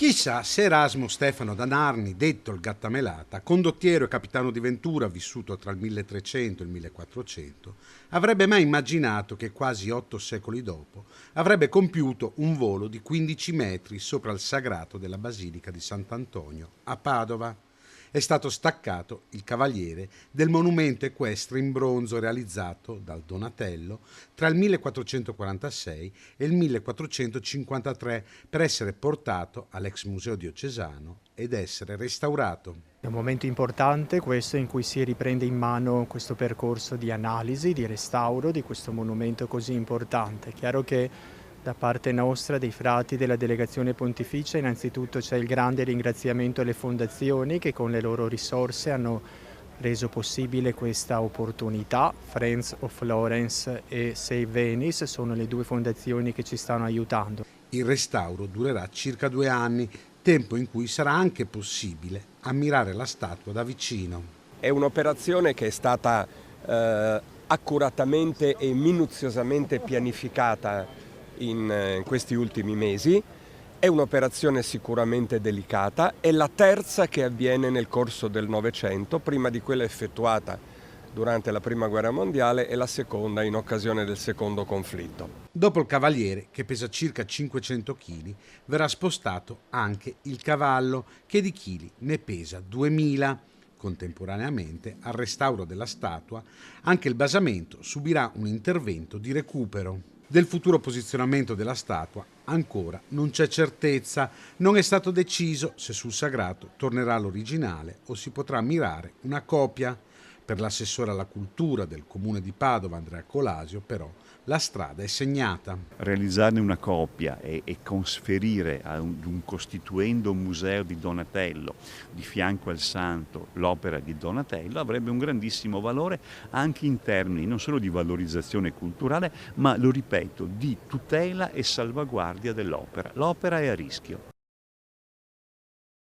Chissà se Erasmo Stefano da Narni, detto il Gattamelata, condottiero e capitano di Ventura vissuto tra il 1300 e il 1400, avrebbe mai immaginato che quasi 8 secoli dopo avrebbe compiuto un volo di 15 metri sopra il sagrato della Basilica di Sant'Antonio a Padova. È stato staccato il cavaliere del monumento equestre in bronzo realizzato dal Donatello tra il 1446 e il 1453 per essere portato all'ex museo diocesano ed essere restaurato. È un momento importante questo in cui si riprende in mano questo percorso di analisi, di restauro di questo monumento così importante. È chiaro che da parte nostra, dei frati della delegazione pontificia, innanzitutto c'è il grande ringraziamento alle fondazioni che con le loro risorse hanno reso possibile questa opportunità. Friends of Florence e Save Venice sono le due fondazioni che ci stanno aiutando. Il restauro durerà circa 2 anni, tempo in cui sarà anche possibile ammirare la statua da vicino. È un'operazione che è stata accuratamente e minuziosamente pianificata in questi ultimi mesi. È un'operazione sicuramente delicata, è la terza che avviene nel corso del Novecento, prima di quella effettuata durante la Prima Guerra Mondiale e la seconda in occasione del secondo conflitto. Dopo il cavaliere, che pesa circa 500 kg, verrà spostato anche il cavallo, che di chili ne pesa 2000. Contemporaneamente al restauro della statua, anche il basamento subirà un intervento di recupero. Del futuro posizionamento della statua ancora non c'è certezza, non è stato deciso se sul sagrato tornerà l'originale o si potrà ammirare una copia. Per l'assessore alla cultura del comune di Padova, Andrea Colasio, però, la strada è segnata. Realizzarne una copia e conferire a un costituendo museo di Donatello di fianco al santo l'opera di Donatello avrebbe un grandissimo valore anche in termini non solo di valorizzazione culturale, ma, lo ripeto, di tutela e salvaguardia dell'opera. L'opera è a rischio.